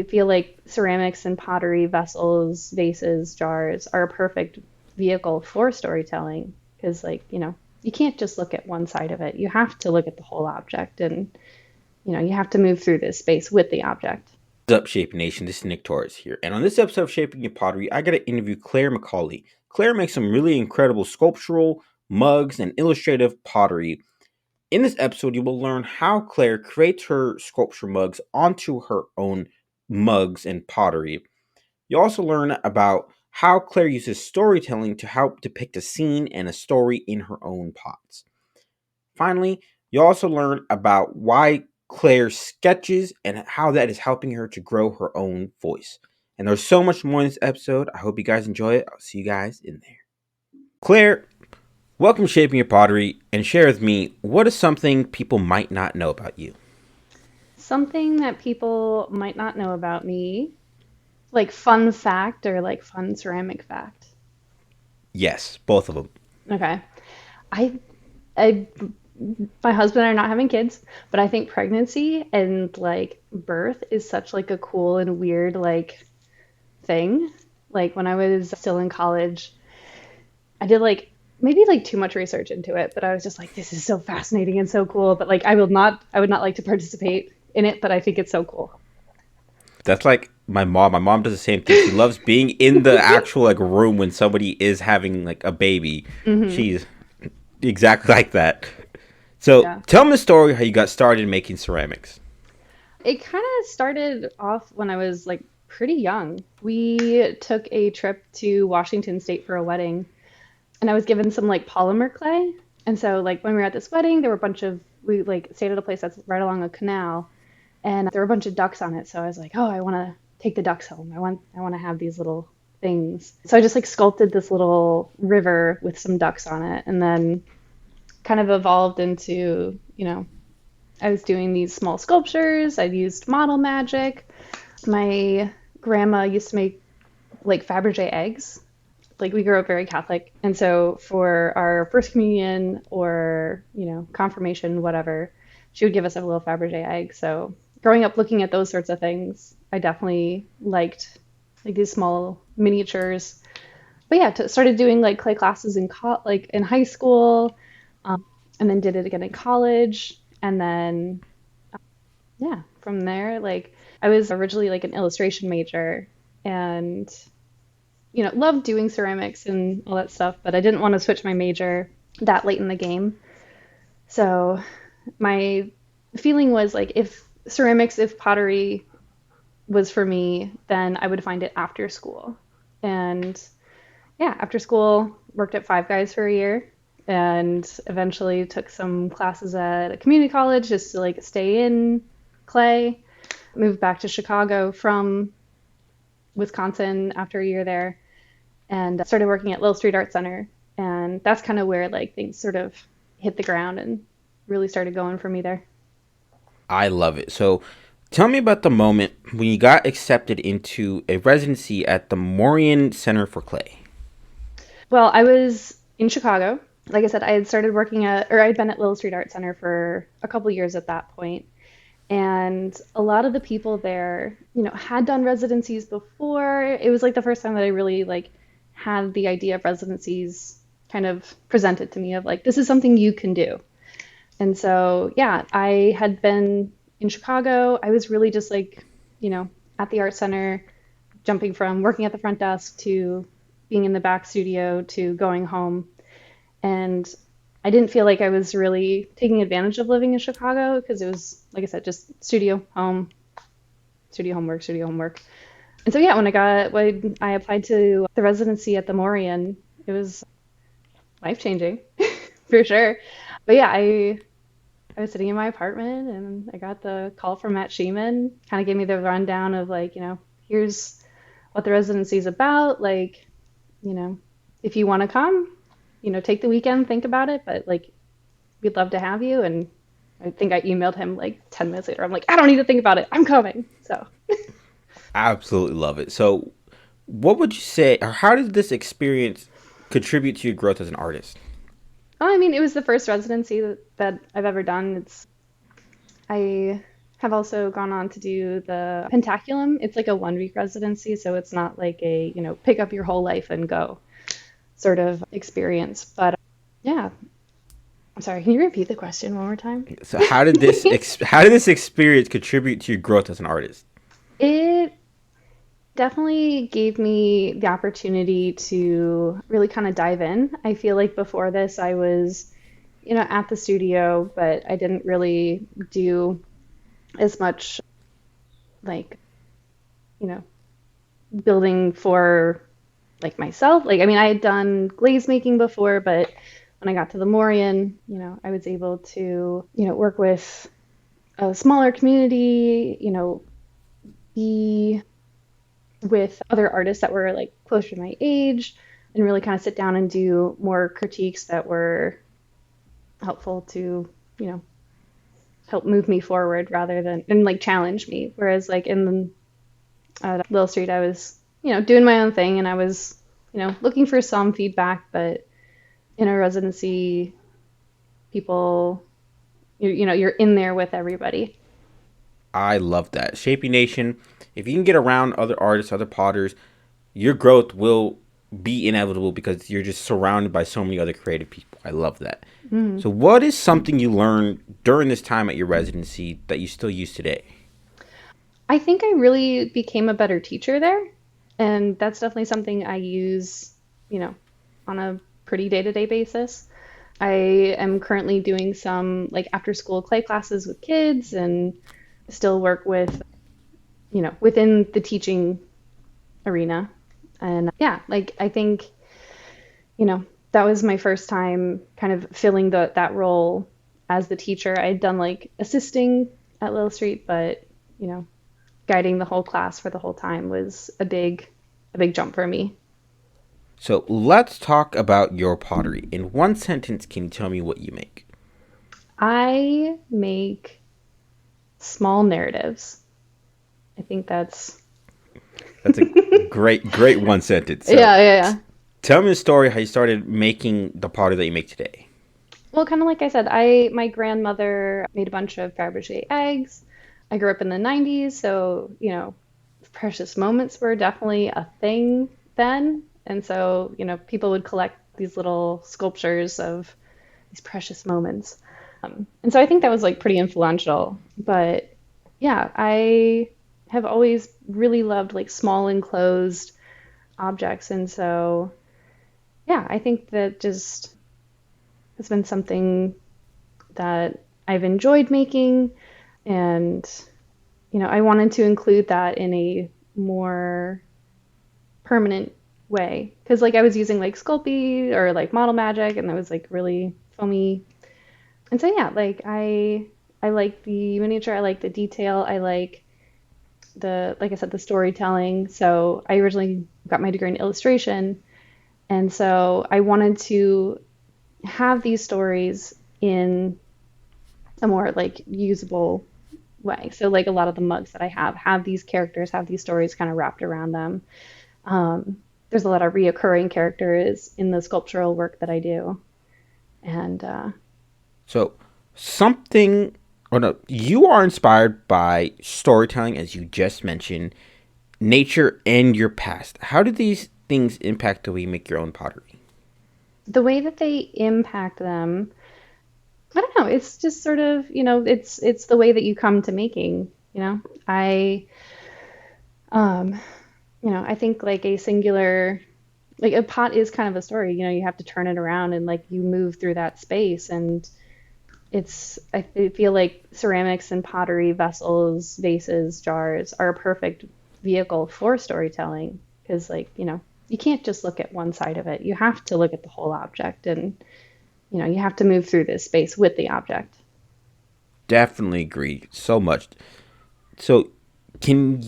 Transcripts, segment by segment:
feel like ceramics and pottery, vessels, vases, jars are a perfect vehicle for storytelling because, like, you can't just look at one side of it. You have to look at the whole object and, you have to move through this space with the object. What's up, Shaping Nation? This is Nick Torres here. And on this episode of Shaping Your Pottery, I got to interview Claire McCauley. Claire makes some really incredible sculptural, mugs, and illustrative pottery. In this episode, you will learn how Claire creates her sculpture mugs onto her own mugs and pottery. You also learn about how Claire uses storytelling to help depict a scene and a story in her own pots. Finally, you also learn about why Claire sketches and how that is helping her to grow her own voice. And there's so much more in this episode. I hope you guys enjoy it. I'll see you guys in there. Claire, welcome to Shaping Your Pottery, and share with me, what is something people might not know about you? Something that people might not know about me, like fun fact or like fun ceramic fact. Yes, both of them. Okay. I, I, my husband and I are not having kids, but I think pregnancy and like birth is such like a cool and weird like thing. Like when I was still in college, I did like maybe like too much research into it, but I was just like, this is so fascinating and so cool. But like, I would not like to participate in it, but I think it's so cool. That's like my mom. My mom does the same thing. She loves being in the actual like room when somebody is having like a baby. Hmm. She's exactly like that. So Yeah. tell me the story how you got started making ceramics. It kind of started off when I was like pretty young. We took a trip to Washington State for a wedding, and I was given some like polymer clay. And so like when we were at this wedding, there were a bunch of we like stayed at a place that's right along a canal, and there were a bunch of ducks on it. So I was like, oh, I want to take the ducks home. I want to have these little things. So I just like sculpted this little river with some ducks on it, and then kind of evolved into, I was doing these small sculptures. I used model magic. My grandma used to make like Fabergé eggs. Like we grew up very Catholic, and so for our first communion or confirmation, whatever, she would give us a little Fabergé egg. So growing up looking at those sorts of things, I definitely liked like these small miniatures. But yeah, started doing like clay classes like in high school, and then did it again in college, and then yeah, from there, like I was originally like an illustration major and loved doing ceramics and all that stuff, but I didn't want to switch my major that late in the game. So my feeling was like if pottery was for me, then I would find it after school. And yeah, after school, worked at Five Guys for a year and eventually took some classes at a community college just to like stay in clay. Moved back to Chicago from Wisconsin after a year there and started working at Little Street Art Center. And that's kind of where like things sort of hit the ground and really started going for me there. I love it. So tell me about the moment when you got accepted into a residency at the Morian Center for Clay. Well, I was in Chicago. Like I said, I had started working or I'd been at Little Street Art Center for a couple years at that point. And a lot of the people there, had done residencies before. It was like the first time that I really like had the idea of residencies kind of presented to me of like, this is something you can do. And so, yeah, I had been in Chicago. I was really just like, at the art center, jumping from working at the front desk to being in the back studio to going home. And I didn't feel like I was really taking advantage of living in Chicago because it was, like I said, just studio, home, studio, homework, studio, homework. And so, yeah, when I applied to the residency at the Morian, it was life changing for sure. But yeah, I was sitting in my apartment and I got the call from Matt Sheeman, kind of gave me the rundown of like, here's what the residency is about. Like, you know, if you want to come, take the weekend, think about it, but like, we'd love to have you. And I think I emailed him like 10 minutes later. I'm like, I don't need to think about it. I'm coming. So, Absolutely love it. So, what would you say, or how did this experience contribute to your growth as an artist? I mean, it was the first residency that I've ever done. I Have also gone on to do the pentaculum. It's like a 1 week residency, so it's not like a, pick up your whole life and go sort of experience. But yeah, I'm sorry, can you repeat the question one more time? So how did this experience contribute to your growth as an artist? It definitely gave me the opportunity to really kind of dive in. I feel like before this, I was, at the studio, but I didn't really do as much like, you know, building for like myself. Like, I mean, I had done glaze making before, but when I got to the Morian, I was able to, work with a smaller community, be with other artists that were like closer to my age and really kind of sit down and do more critiques that were helpful to, you know, help move me forward rather than and like challenge me. Whereas like in Little Street, I was, doing my own thing and I was, looking for some feedback, but in a residency, people, you're in there with everybody. I love that. Shaping Nation, if you can get around other artists, other potters, your growth will be inevitable because you're just surrounded by so many other creative people. I love that. Mm. So, what is something you learned during this time at your residency that you still use today? I think I really became a better teacher there. And that's definitely something I use, on a pretty day-to-day basis. I am currently doing some like after school clay classes with kids and still work with, within the teaching arena. And yeah, like I think, that was my first time kind of filling that role as the teacher. I'd done like assisting at Little Street, but, you know, guiding the whole class for the whole time was a big jump for me. So, let's talk about your pottery. In one sentence, can you tell me what you make? I make small narratives. I think that's That's a great one sentence. So, yeah, yeah, yeah. tell me the story how you started making the pottery that you make today. Well, kind of like I said, my grandmother made a bunch of Fabergé eggs. I grew up in the 90s, so, precious moments were definitely a thing then. And so, people would collect these little sculptures of these precious moments. And so I think that was like pretty influential. But yeah, I have always really loved like small enclosed objects. And so, yeah, I think that just has been something that I've enjoyed making. And, I wanted to include that in a more permanent way. Because, like, I was using like Sculpey or like Model Magic, and it was like really foamy. And so, yeah, like, I like the miniature, I like the detail, I like like I said, the storytelling. So, I originally got my degree in illustration. And so, I wanted to have these stories in a more like usable way. So like a lot of the mugs that I have these characters, have these stories kind of wrapped around them. There's a lot of reoccurring characters in the sculptural work that I do, and So, something, or no, you are inspired by storytelling, as you just mentioned, nature, and your past. How do these things impact the way you make your own pottery? the way that they impact them, I don't know. It's just sort of it's the way that you come to making. I um, I think like a singular like a pot is kind of a story. You have to turn it around and like you move through that space and I feel like ceramics and pottery vessels, vases, jars are a perfect vehicle for storytelling because like, you can't just look at one side of it. You have to look at the whole object and, you have to move through this space with the object. Definitely agree so much. So, can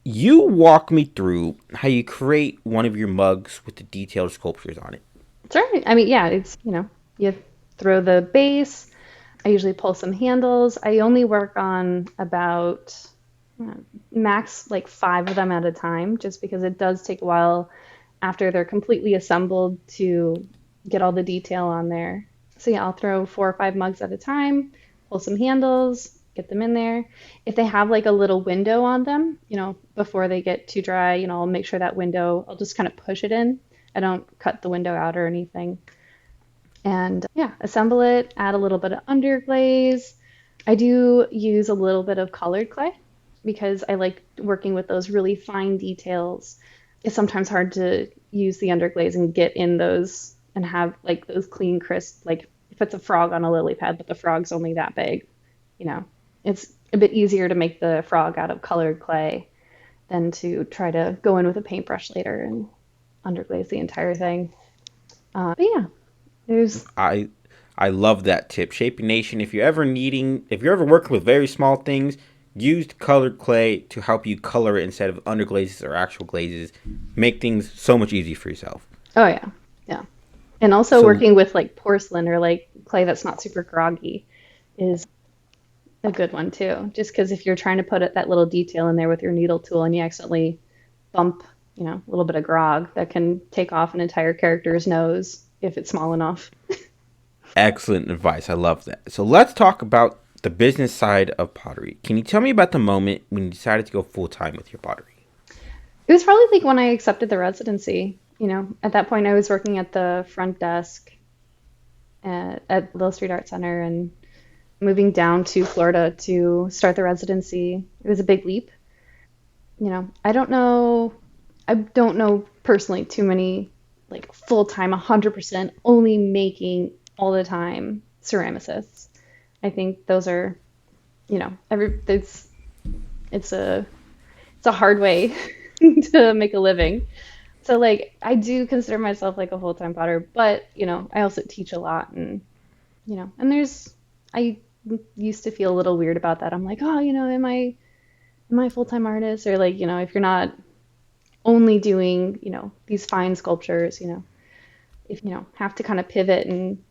you walk me through how you create one of your mugs with the detailed sculptures on it? Sure. I mean, yeah, it's, you throw the base. I usually pull some handles. I only work on about uh, max like 5 of them at a time, just because it does take a while after they're completely assembled to get all the detail on there. So yeah, I'll throw 4 or 5 mugs at a time, pull some handles, get them in there. If they have like a little window on them, before they get too dry, I'll make sure that window, I'll just kind of push it in. I don't cut the window out or anything. And yeah, assemble it, add a little bit of underglaze. I do use a little bit of colored clay because I like working with those really fine details. It's sometimes hard to use the underglaze and get in those and have like those clean, crisp, like if it's a frog on a lily pad, but the frog's only that big, you know, it's a bit easier to make the frog out of colored clay than to try to go in with a paintbrush later and underglaze the entire thing. But yeah, there's I I love that tip. Shaping Nation, if you're ever working with very small things, use colored clay to help you color it instead of underglazes or actual glazes. Make things so much easier for yourself. Oh yeah, yeah. And also So working with like porcelain or like clay that's not super groggy is a good one too. Just because if you're trying to put that little detail in there with your needle tool and you accidentally bump, a little bit of grog, that can take off an entire character's nose if it's small enough. excellent advice. I love that. So let's talk about the business side of pottery. Can you tell me about the moment when you decided to go full time with your pottery? It was probably like when I accepted the residency. At that point I was working at the front desk at Little Street Art Center and moving down to Florida to start the residency. It was a big leap. I don't know personally too many like full-time 100% only making all the time ceramicists. I think those are, every it's a hard way to make a living. So like I do consider myself like a full-time potter, but I also teach a lot and I used to feel a little weird about that. I'm like, oh, am I a full-time artist? Or like, if you're not only doing, these fine sculptures, if have to kind of pivot and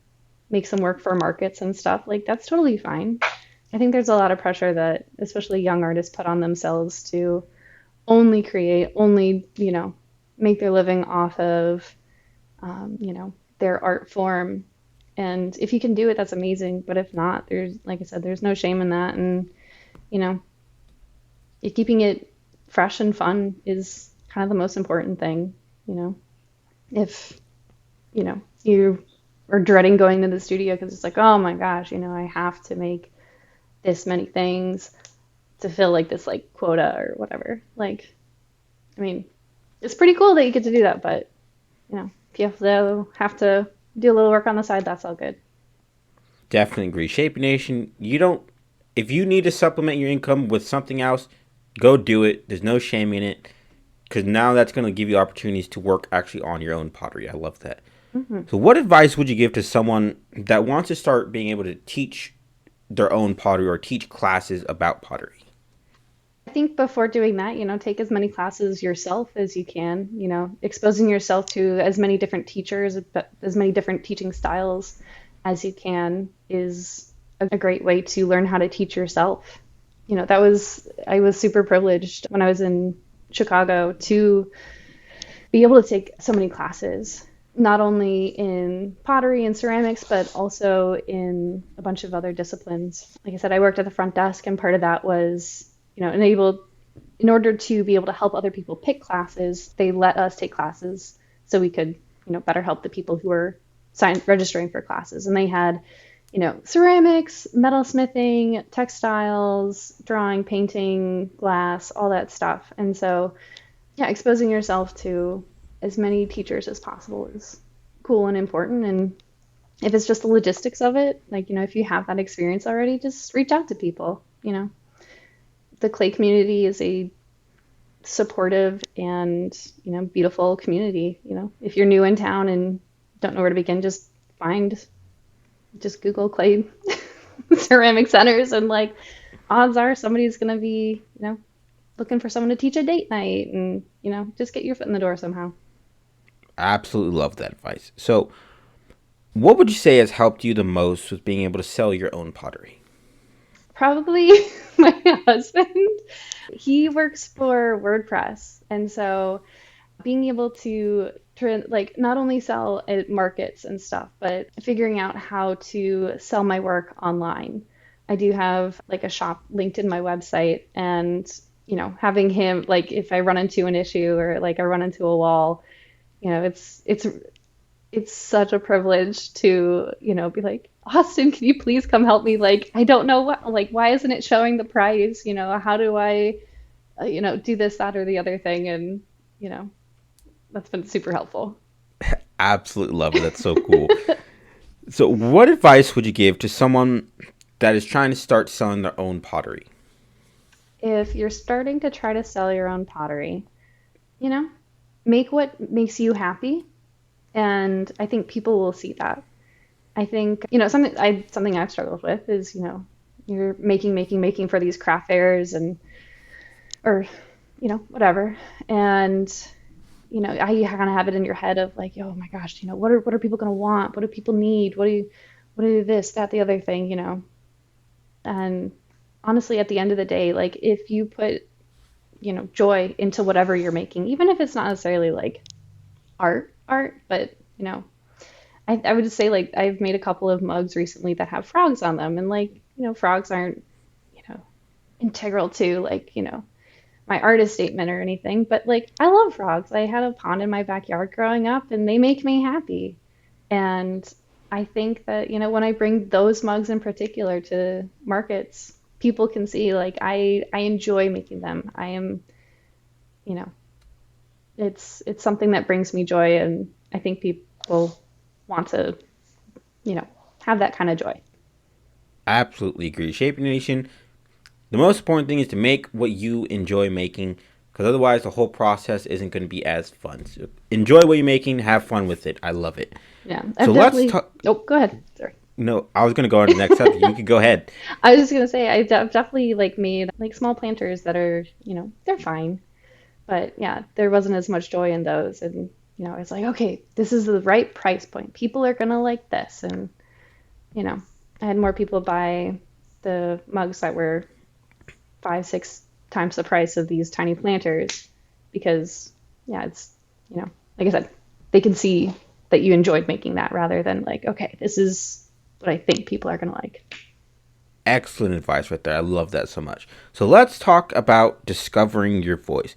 make some work for markets and stuff, like that's totally fine. I think there's a lot of pressure that especially young artists put on themselves to only create, only, make their living off of, their art form. And if you can do it, that's amazing. But if not, like I said, there's no shame in that. And, you know, keeping it fresh and fun is kind of the most important thing. You know, if, you are dreading going to the studio because it's like, oh my gosh, I have to make this many things to fill like this like quota or whatever. Like, I mean, it's pretty cool that you get to do that, but if you have to do a little work on the side, that's all good. Definitely agree. Shaping Nation, you don't, if you need to supplement your income with something else, go do it. There's no shame in it because now that's going to give you opportunities to work actually on your own pottery. I love that. hmm So, what advice would you give to someone that wants to start being able to teach their own pottery or teach classes about pottery? I think before doing that, take as many classes yourself as you can, exposing yourself to as many different teachers, but as many different teaching styles as you can is a great way to learn how to teach yourself. I was super privileged when I was in Chicago to be able to take so many classes, not only in pottery and ceramics, but also in a bunch of other disciplines. Like I said, I worked at the front desk, and part of that was, in order to be able to help other people pick classes, they let us take classes so we could, better help the people who were registering for classes. And they had, ceramics, metalsmithing, textiles, drawing, painting, glass, all that stuff. And so, yeah, exposing yourself to as many teachers as possible is cool and important. And if it's just the logistics of it, like, if you have that experience already, just reach out to people. The clay community is a supportive and, beautiful community. If you're new in town and don't know where to begin, just Google clay ceramic centers and like odds are somebody's going to be, looking for someone to teach a date night and, just get your foot in the door somehow. I absolutely love that advice. So, what would you say has helped you the most with being able to sell your own pottery? Probably my husband. He works for WordPress. And so being able to like not only sell at markets and stuff, but figuring out how to sell my work online. I do have like a shop linked in my website, and having him, like, if I run into an issue or like I run into a wall, it's such a privilege to, be like, Austin, can you please come help me? Like, I don't know what, like, why isn't it showing the price? How do I, do this, that, or the other thing? And, you know, that's been super helpful. Absolutely love it. That's so cool. So, what advice would you give to someone that is trying to start selling their own pottery? If you're starting to try to sell your own pottery, you know, make what makes you happy. And I think people will see that. I think, something I've struggled with is, you're making for these craft fairs and or whatever. And I kind of have it in your head of like, oh my gosh, what are people going to want? What do people need? What do this, that, the other thing? And honestly, at the end of the day, like if you put, joy into whatever you're making, even if it's not necessarily like art, but I would just say like I've made a couple of mugs recently that have frogs on them, and like, frogs aren't, you know, integral to like, my artist statement or anything, but like I love frogs. I had a pond in my backyard growing up and they make me happy. And I think that, when I bring those mugs in particular to markets, people can see like I enjoy making them. I am, you know, it's something that brings me joy, and I think people want to, you know, have that kind of joy. Absolutely agree. Shaping Nation, the most important thing is to make what you enjoy making, because otherwise the whole process isn't going to be as fun. So enjoy what you're making, have fun with it. I love it. Yeah, So I've let's definitely. talk. Oh, go ahead. Sorry. No, I was going to go on to the next subject. You could go ahead. I was just gonna say I've definitely like made like small planters that are, they're fine, but yeah, there wasn't as much joy in those, and it's like, okay, this is the right price point. People are gonna like this, and you know, I had more people buy the mugs that were 5, 6 times the price of these tiny planters because yeah, it's like I said, they can see that you enjoyed making that rather than like, okay, this is what I think people are gonna like. Excellent advice right there. I love that so much. So let's talk about discovering your voice.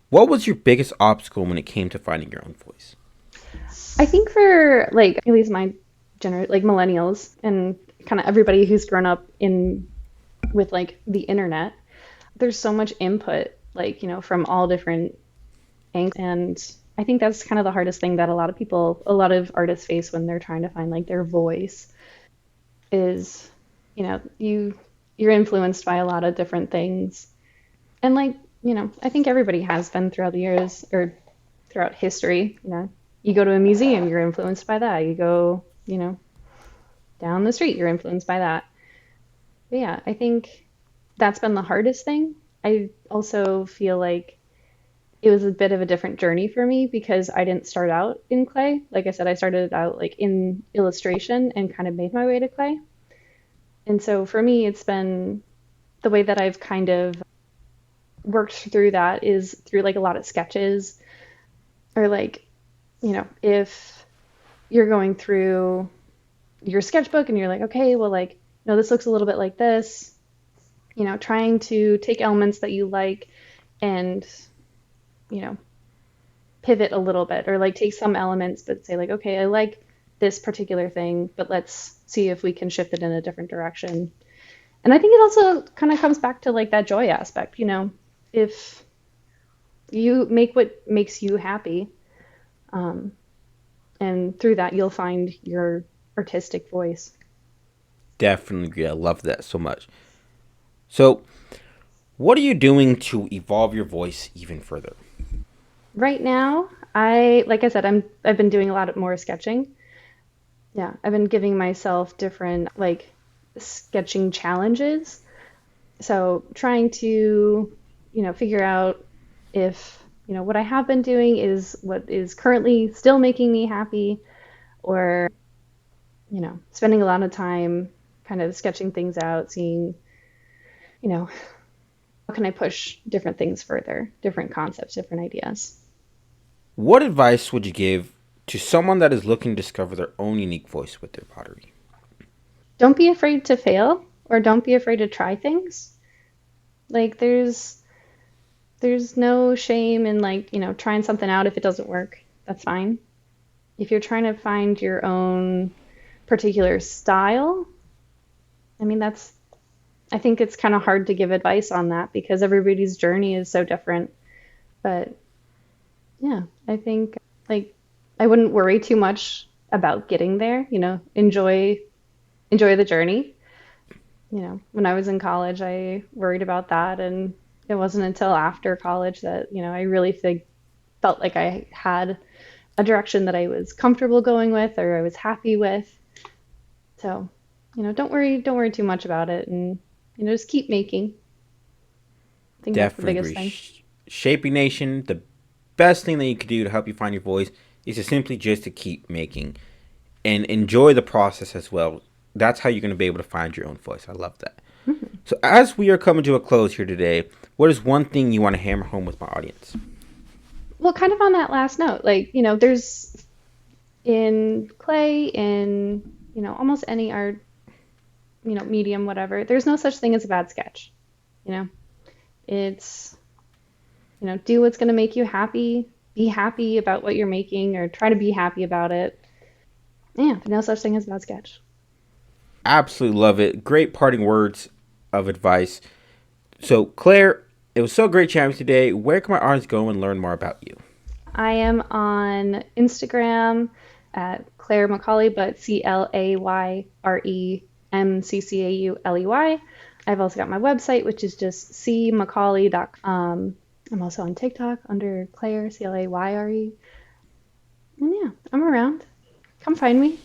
What was your biggest obstacle when it came to finding your own voice? I think for like at least my like millennials and kind of everybody who's grown up in with like the internet, there's so much input like, from all different angles, and I think that's kind of the hardest thing that a lot of artists face when they're trying to find like their voice is, you're influenced by a lot of different things. And like, I think everybody has been throughout the years or throughout history, you go to a museum, you're influenced by that. You go, down the street, you're influenced by that. But yeah, I think that's been the hardest thing. I also feel like it was a bit of a different journey for me because I didn't start out in clay. Like I said, I started out like in illustration and kind of made my way to clay. And so for me, it's been the way that I've kind of worked through that is through like a lot of sketches or like, if you're going through your sketchbook and you're like, okay, well, like, no, this looks a little bit like this, trying to take elements that you like and, you know, pivot a little bit or like take some elements but say like, okay, I like this particular thing, but let's see if we can shift it in a different direction. And I think it also kind of comes back to like that joy aspect, if you make what makes you happy, um, and through that you'll find your artistic voice. Definitely agree. I love that so much. So, what are you doing to evolve your voice even further? Right now, like I said, I've been doing a lot more sketching. Yeah, I've been giving myself different like sketching challenges. So trying to, figure out if, what I have been doing is what is currently still making me happy, or, spending a lot of time kind of sketching things out, seeing, you know, how can I push different things further, different concepts, different ideas. What advice would you give to someone that is looking to discover their own unique voice with their pottery? Don't be afraid to fail or don't be afraid to try things. Like there's no shame in like, trying something out if it doesn't work. That's fine. If you're trying to find your own particular style, I mean that's I think it's kind of hard to give advice on that because everybody's journey is so different. But yeah, I think like I wouldn't worry too much about getting there, enjoy the journey. When I was in college, I worried about that, and it wasn't until after college that, I really felt like I had a direction that I was comfortable going with or I was happy with. So, don't worry too much about it and just keep making. I think that's the Definitely biggest agree. thing. Shaping Nation, the best thing that you could do to help you find your voice is to simply just to keep making and enjoy the process as well. That's how you're going to be able to find your own voice. I love that. So, as we are coming to a close here today, what is one thing you want to hammer home with my audience? Well, kind of on that last note, like, there's in clay, in, almost any art, medium, whatever, there's no such thing as a bad sketch. You know, it's, do what's going to make you happy, be happy about what you're making, or try to be happy about it. Yeah, no such thing as a bad sketch. Absolutely love it. Great parting words of advice. So, Claire, it was so great chatting with you today. Where can my audience go and learn more about you? I am on Instagram at Claire McCauley, but ClayRemccauley. I've also got my website, which is just cmacaulay.com. I'm also on TikTok under Claire, Clayre. And yeah, I'm around. Come find me.